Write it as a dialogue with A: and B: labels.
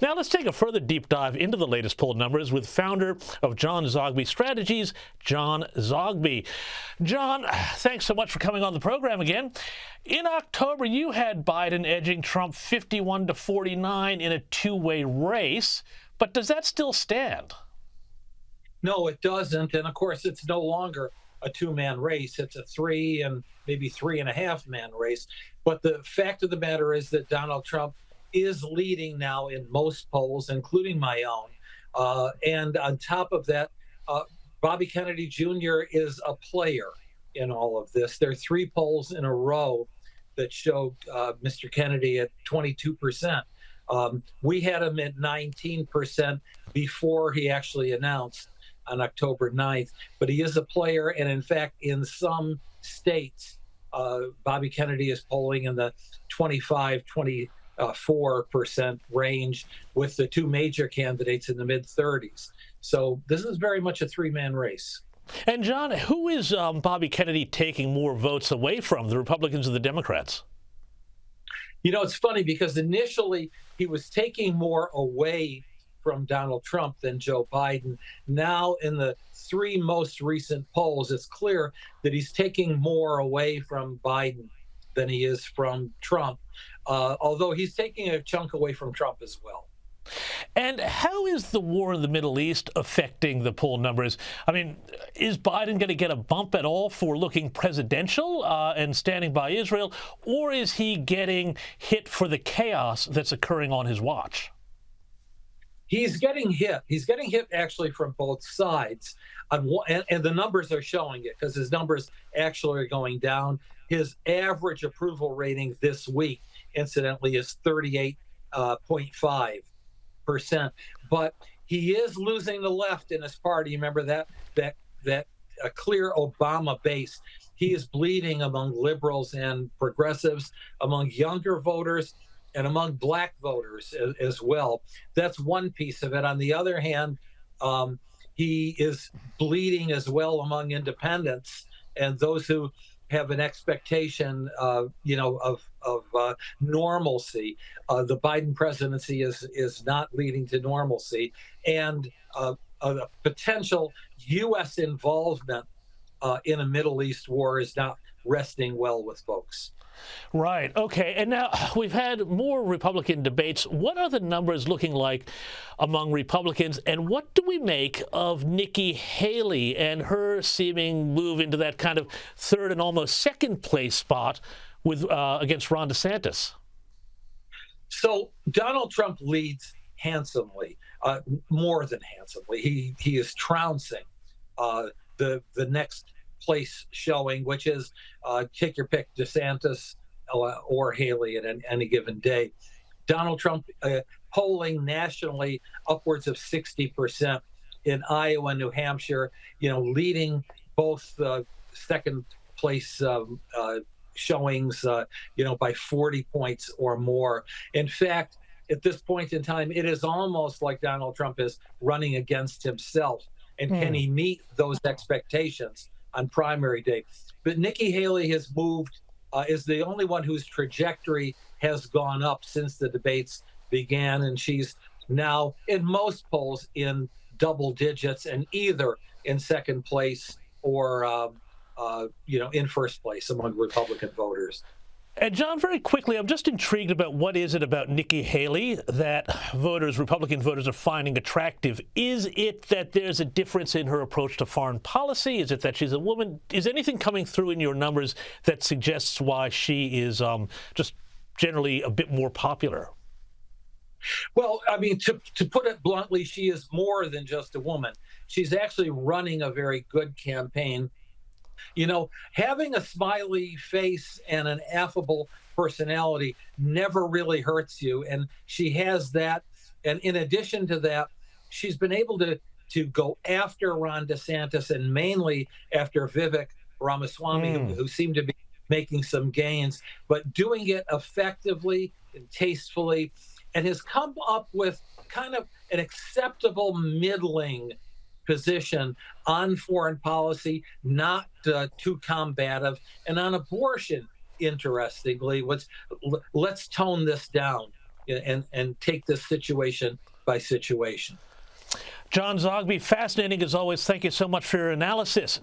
A: Now let's take a further deep dive into the latest poll numbers with founder of John Zogby Strategies, John Zogby. John, thanks so much for coming on the program again. In October, you had Biden edging Trump 51-49 in a two-way race, but does that still stand?
B: No, it doesn't. And of course, it's no longer a two-man race. It's a three and maybe 3.5-man race. But the fact of the matter is that Donald Trump is leading now in most polls, including my own. And on top of that, Bobby Kennedy Jr. is a player in all of this. There are 3 polls in a row that showed Mr. Kennedy at 22%. We had him at 19% before he actually announced on October 9th. But he is a player. And in fact, in some states, Bobby Kennedy is polling in the 24% range, with the 2 major candidates in the mid-30s. So this is very much a 3-man race.
A: And John, who is Bobby Kennedy taking more votes away from, the Republicans or the Democrats?
B: You know, it's funny because initially he was taking more away from Donald Trump than Joe Biden. Now, in the 3 most recent polls, it's clear that he's taking more away from Biden than he is from Trump, although he's taking a chunk away from Trump as well.
A: And how is the war in the Middle East affecting the poll numbers? I mean, is Biden going to get a bump at all for looking presidential and standing by Israel, or is he getting hit for the chaos that's occurring on his watch?
B: He's getting hit. He's getting hit actually from both sides. And the numbers are showing it, because his numbers actually are going down. His average approval rating this week, incidentally, is 38.5%. But he is losing the left in his party. Remember that a clear Obama base. He is bleeding among liberals and progressives, among younger voters, and among black voters as well. That's one piece of it. On the other hand, he is bleeding as well among independents and those who have an expectation, of normalcy. The Biden presidency is not leading to normalcy, and a potential U.S. involvement in a Middle East war is not resting well with folks.
A: Right. Okay. And now we've had more Republican debates. What are the numbers looking like among Republicans? And what do we make of Nikki Haley and her seeming move into that kind of third and almost second place spot with against Ron DeSantis?
B: So Donald Trump leads handsomely, more than handsomely. He is trouncing the next place showing, which is take your pick, DeSantis or Haley at any given day. Donald Trump polling nationally upwards of 60% in Iowa and New Hampshire, leading both second place showings, by 40 points or more. In fact, at this point in time, it is almost like Donald Trump is running against himself. And can he meet those expectations on primary day? But Nikki Haley has moved, is the only one whose trajectory has gone up since the debates began. And she's now in most polls in double digits, and either in second place or, in first place among Republican voters.
A: And John, very quickly, I'm just intrigued about what is it about Nikki Haley that Republican voters are finding attractive? Is it that there's a difference in her approach to foreign policy? Is it that she's a woman? Is anything coming through in your numbers that suggests why she is just generally a bit more popular?
B: Well, I mean, to put it bluntly, she is more than just a woman. She's actually running a very good campaign. Having a smiley face and an affable personality never really hurts you. And she has that. And in addition to that, she's been able to go after Ron DeSantis and mainly after Vivek Ramaswamy, who seemed to be making some gains, but doing it effectively and tastefully, and has come up with kind of an acceptable middling position on foreign policy, not too combative, and on abortion, interestingly, let's tone this down. and take this situation by situation.
A: John Zogby, fascinating as always. Thank you so much for your analysis.